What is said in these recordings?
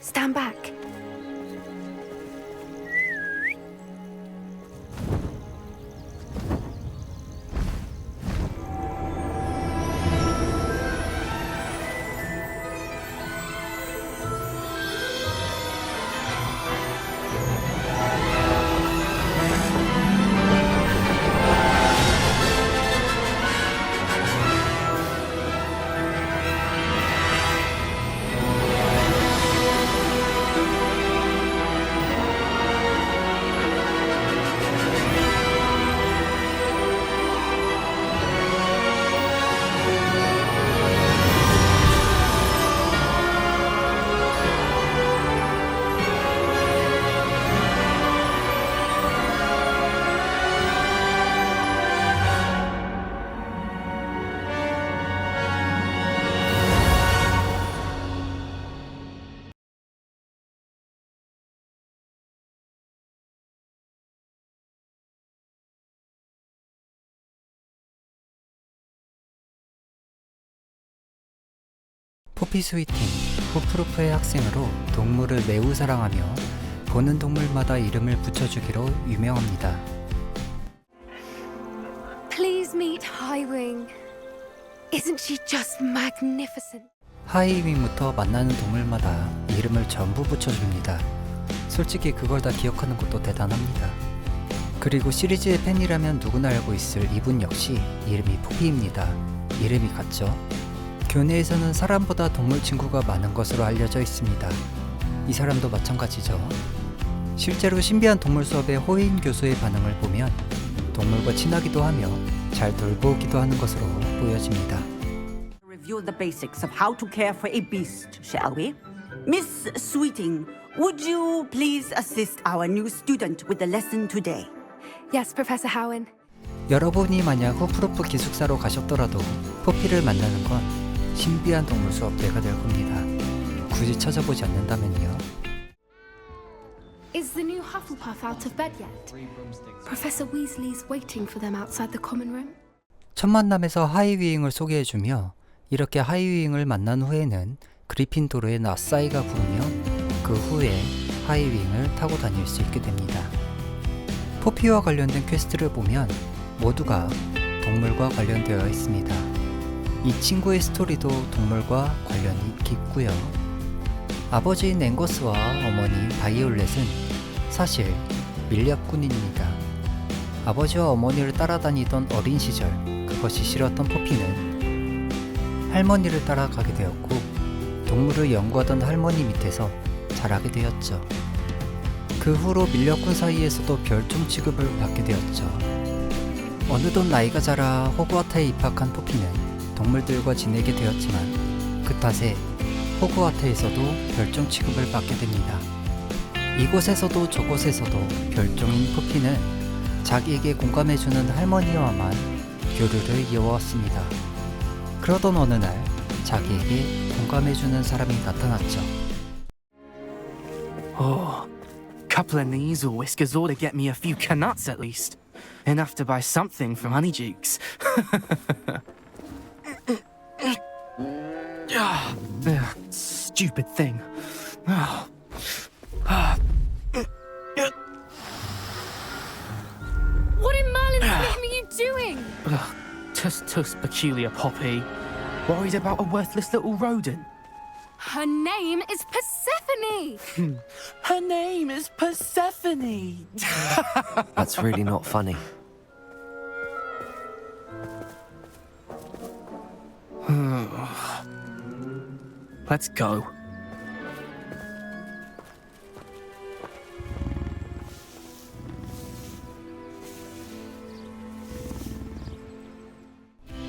Stand back. 포피스위팅, 후프루프의 학생으로 동물을 매우 사랑하며 보는 동물마다 이름을 붙여주기로 유명합니다. Please meet Highwing. Isn't she just magnificent? 하이윙부터 만나는 동물마다 이름을 전부 붙여줍니다. 솔직히 그걸 다 기억하는 것도 대단합니다. 그리고 시리즈의 팬이라면 누구나 알고 있을 이분 역시 이름이 포피입니다. 이름이 같죠? 교내에서는 사람보다 동물 친구가 많은 것으로 알려져 있습니다. 이 사람도 마찬가지죠. 실제로 신비한 동물 수업의 호인 교수의 반응을 보면 동물과 친하기도 하며 잘 돌보기도 하는 것으로 보여집니다. Review the basics of how to care for a beast, shall we? Miss Sweeting, would you please assist our new student with the lesson today? Yes, Professor Howen. 여러분이 만약 후프루프 기숙사로 가셨더라도 포피를 만나는 건 신비한 동물 수업 때가 될 겁니다. 굳이 찾아보지 않는다면요. Is the new Hufflepuff out of bed yet? Professor Weasley's waiting for them outside the common room. 첫 만남에서 하이위잉을 소개해주며 이렇게 하이위잉을 만난 후에는 그리핀도르의 나사이가 부르며 그 후에 하이위잉을 타고 다닐 수 있게 됩니다. 포피와 관련된 퀘스트를 보면 모두가 동물과 관련되어 있습니다. 이 친구의 스토리도 동물과 관련이 깊고요. 아버지인 앵거스와 어머니 바이올렛은 사실 밀렵꾼입니다. 아버지와 어머니를 따라다니던 어린 시절 그것이 싫었던 포피는 할머니를 따라가게 되었고 동물을 연구하던 할머니 밑에서 자라게 되었죠. 그 후로 밀렵꾼 사이에서도 별종 취급을 받게 되었죠. 어느덧 나이가 자라 호그와트에 입학한 포피는 동물들과 지내게 되었지만 그 탓에 호그와트에서도 별종 취급을 받게 됩니다. 이곳에서도 저곳에서도 별종인 포피는 자기에게 공감해주는 할머니와만 교류를 이어왔습니다. 그러던 어느 날 자기에게 공감해주는 사람이 나타났죠. Oh, couple of knees or whiskers ought to get me a few canuts at least. Enough to buy something from Honeydukes. Stupid thing. What in Merlin's name are you doing? Tus peculiar Poppy. Worried about a worthless little rodent. Her name is Persephone. Her name is Persephone. That's really not funny. Let's go.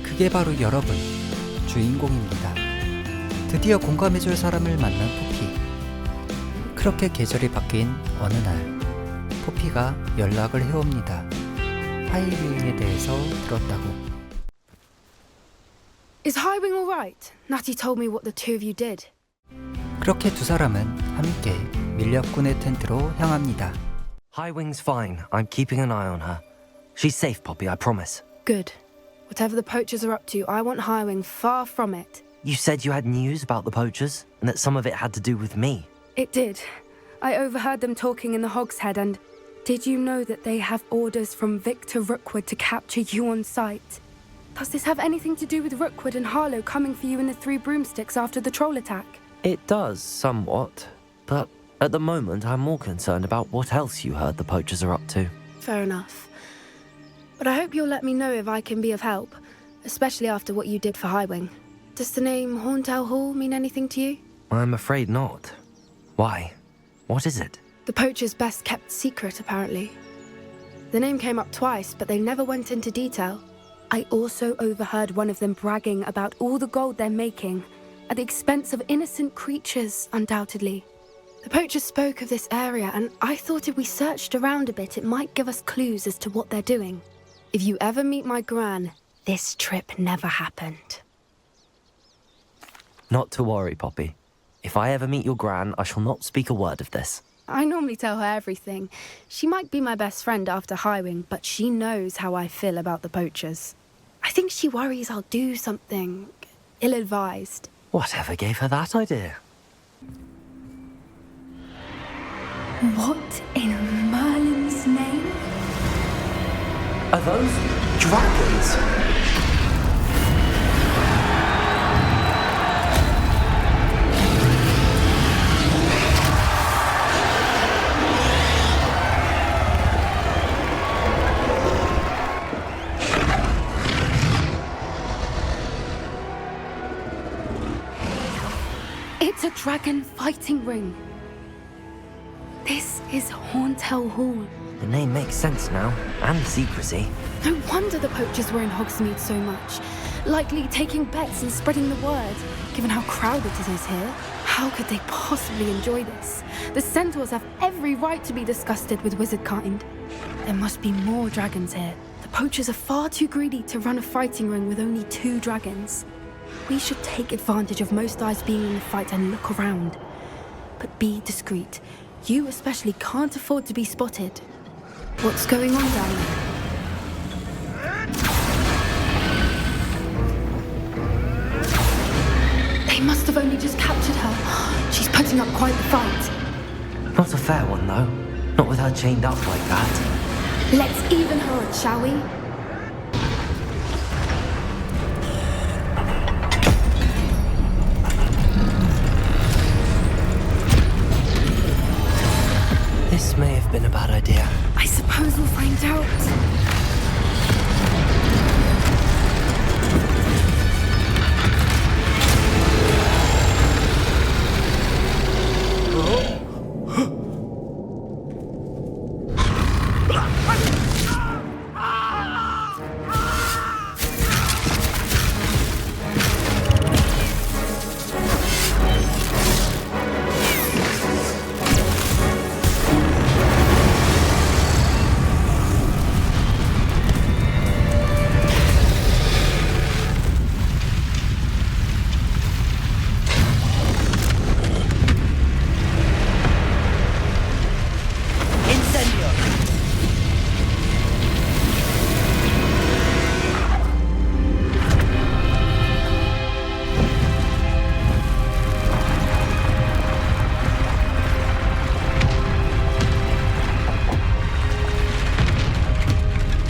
그게 바로 여러분, 주인공입니다. 드디어 공감해줄 사람을 만난 포피. 그렇게 계절이 바뀐 어느 날 포피가 연락을 해옵니다. 하이윙에 대해서 들었다고. Is Highwing all right? Natty told me what the two of you did. 그렇게 두 사람은 함께 밀렵꾼의 텐트로 향합니다. Highwing's fine. I'm keeping an eye on her. She's safe, Poppy, I promise. Good. Whatever the poachers are up to, I want Highwing far from it. You said you had news about the poachers, and that some of it had to do with me. It did. I overheard them talking in the Hogshead, and did you know that they have orders from Victor Rookwood to capture you on sight? Does this have anything to do with Rookwood and Harlow coming for you in the Three Broomsticks after the troll attack? It does, somewhat. But at the moment, I'm more concerned about what else you heard the poachers are up to. Fair enough. But I hope you'll let me know if I can be of help, especially after what you did for Highwing. Does the name Horntail Hall mean anything to you? I'm afraid not. Why? What is it? The poacher's best kept secret, apparently. The name came up twice, but they never went into detail. I also overheard one of them bragging about all the gold they're making, at the expense of innocent creatures, undoubtedly. The poacher spoke of this area, and I thought if we searched around a bit, it might give us clues as to what they're doing. If you ever meet my gran, this trip never happened. Not to worry, Poppy. If I ever meet your gran, I shall not speak a word of this. I normally tell her everything. She might be my best friend after Highwing, but she knows how I feel about the poachers. I think she worries I'll do something ill-advised. Whatever gave her that idea? What in Merlin's name? Are those dragons? It's a dragon fighting ring. This is Horntail Hall. The name makes sense now, and secrecy. No wonder the poachers were in Hogsmeade so much. Likely taking bets and spreading the word, given how crowded it is here. How could they possibly enjoy this? The centaurs have every right to be disgusted with wizardkind. There must be more dragons here. The poachers are far too greedy to run a fighting ring with only 2 dragons. We should take advantage of most eyes being in the fight and look around. But be discreet. You especially can't afford to be spotted. What's going on down there? They must have only just captured her. She's putting up quite the fight. Not a fair one, though. Not with her chained up like that. Let's even her up, shall we? This may have been a bad idea. I suppose we'll find out.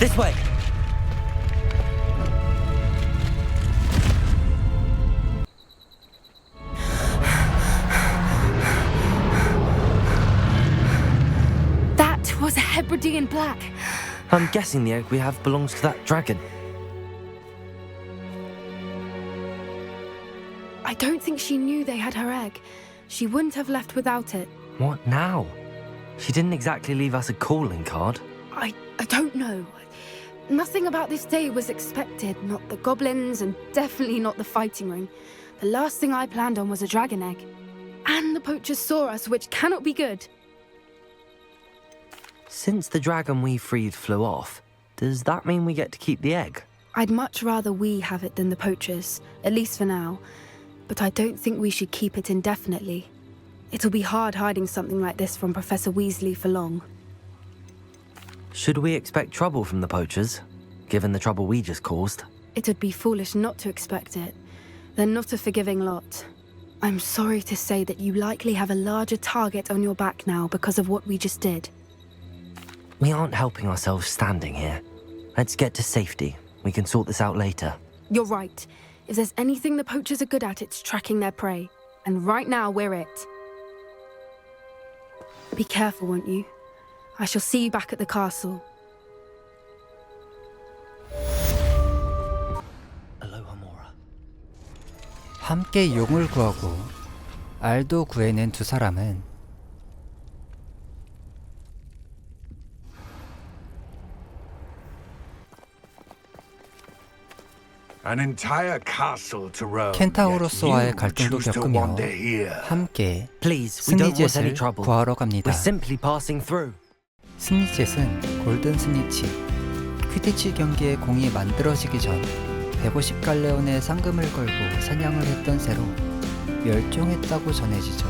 This way! That was a Hebridean black. I'm guessing the egg we have belongs to that dragon. I don't think she knew they had her egg. She wouldn't have left without it. What now? She didn't exactly leave us a calling card. I don't know. Nothing about this day was expected. Not the goblins, and definitely not the fighting ring. The last thing I planned on was a dragon egg. And the poachers saw us, which cannot be good. Since the dragon we freed flew off, does that mean we get to keep the egg? I'd much rather we have it than the poachers, at least for now. But I don't think we should keep it indefinitely. It'll be hard hiding something like this from Professor Weasley for long. Should we expect trouble from the poachers, given the trouble we just caused? It'd be foolish not to expect it. They're not a forgiving lot. I'm sorry to say that you likely have a larger target on your back now because of what we just did. We aren't helping ourselves standing here. Let's get to safety. We can sort this out later. You're right. If there's anything the poachers are good at, it's tracking their prey. And right now, we're it. Be careful, won't you? I shall see you back at the castle. Aloha Mora. 함께 용을 구하고 알도 구해낸 두 사람은 An entire castle to roam. 켄타우로스와의 yet you 갈등도 choose to 겪으며 wander here. 함께 Please, we don't want any 스니젯을 trouble. 구하러 갑니다. We're simply passing through. 스니젯은 골든 스니치, 퀴디치 경기에 공이 만들어지기 전 150갈레온의 상금을 걸고 사냥을 했던 새로 멸종했다고 전해지죠.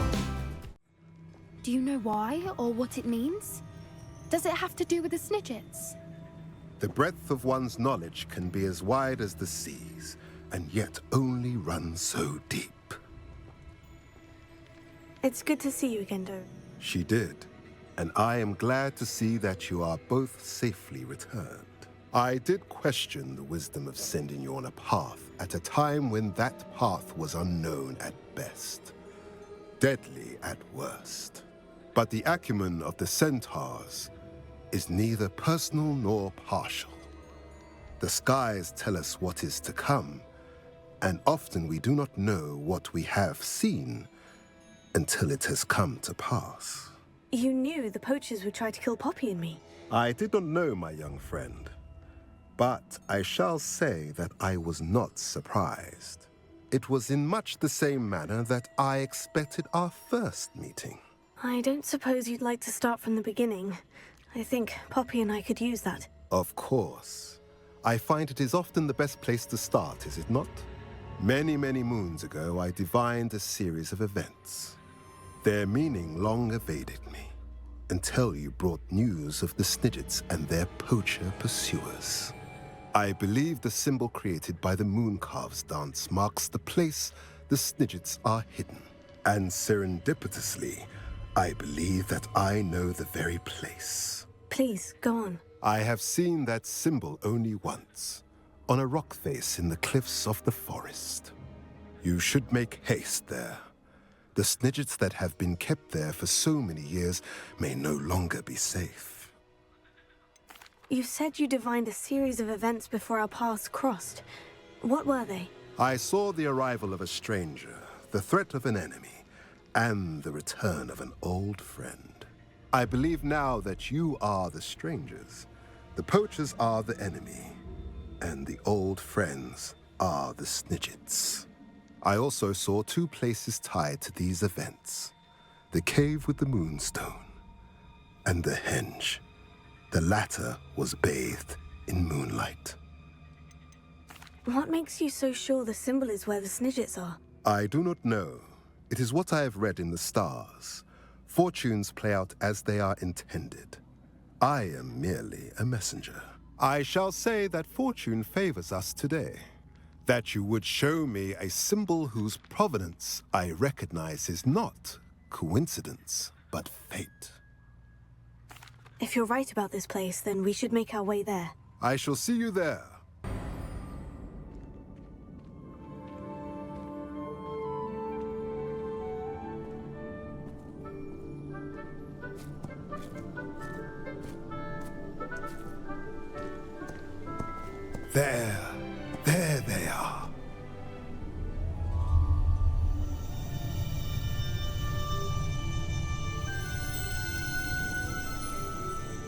Do you know why or what it means? Does it have to do with the Snidgets? The breadth of one's knowledge can be as wide as the seas, and yet only run so deep. It's good to see you again, Do. She did, and I am glad to see that you are both safely returned. I did question the wisdom of sending you on a path at a time when that path was unknown at best, deadly at worst. But the acumen of the centaurs is neither personal nor partial. The skies tell us what is to come, and often we do not know what we have seen until it has come to pass. You knew the poachers would try to kill Poppy and me. I did not know, my young friend, but I shall say that I was not surprised. It was in much the same manner that I expected our first meeting. I don't suppose you'd like to start from the beginning. I think Poppy and I could use that. Of course. I find it is often the best place to start, is it not? Many, many moons ago, I divined a series of events. Their meaning long evaded me, until you brought news of the Snidgets and their poacher pursuers. I believe the symbol created by the Mooncalves dance marks the place the Snidgets are hidden. And serendipitously, I believe that I know the very place. Please, go on. I have seen that symbol only once, on a rock face in the cliffs of the forest. You should make haste there. The Snidgets that have been kept there for so many years may no longer be safe. You said you divined a series of events before our paths crossed. What were they? I saw the arrival of a stranger, the threat of an enemy, and the return of an old friend. I believe now that you are the strangers, the poachers are the enemy, and the old friends are the Snidgets. I also saw two places tied to these events, the cave with the moonstone and the henge. The latter was bathed in moonlight. What makes you so sure the symbol is where the Snidgets are? I do not know. It is what I have read in the stars. Fortunes play out as they are intended. I am merely a messenger. I shall say that fortune favors us today. That you would show me a symbol whose provenance I recognize is not coincidence, but fate. If you're right about this place, then we should make our way there. I shall see you there. There they are.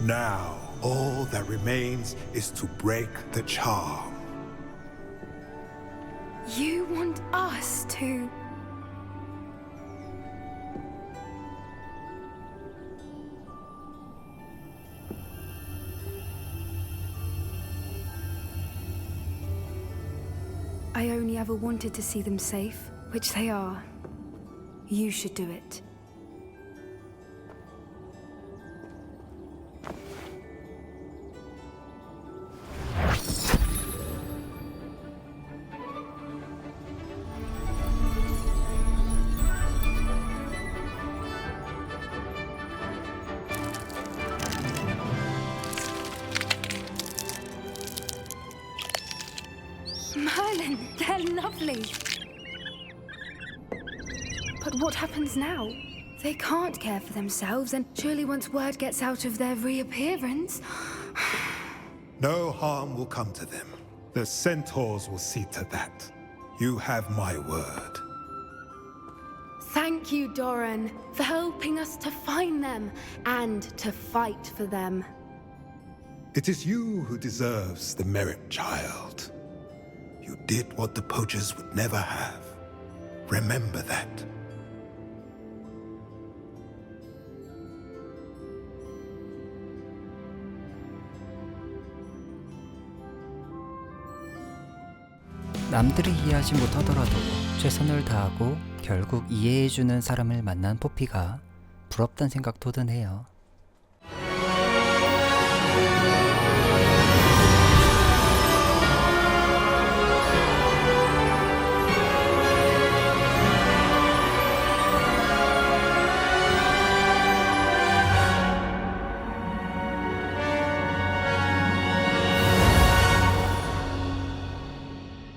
Now, all that remains is to break the charm. You want us to... I only ever wanted to see them safe, which they are. You should do it. Doran, they're lovely. But what happens now? They can't care for themselves, and surely once word gets out of their reappearance... No harm will come to them. The centaurs will see to that. You have my word. Thank you, Doran, for helping us to find them and to fight for them. It is you who deserves the merit, child. You did what the poachers would never have. Remember that. 남들이 이해하지 못하더라도 최선을 다하고 결국 이해해주는 사람을 만난 포피가 부럽단 생각도 드네요.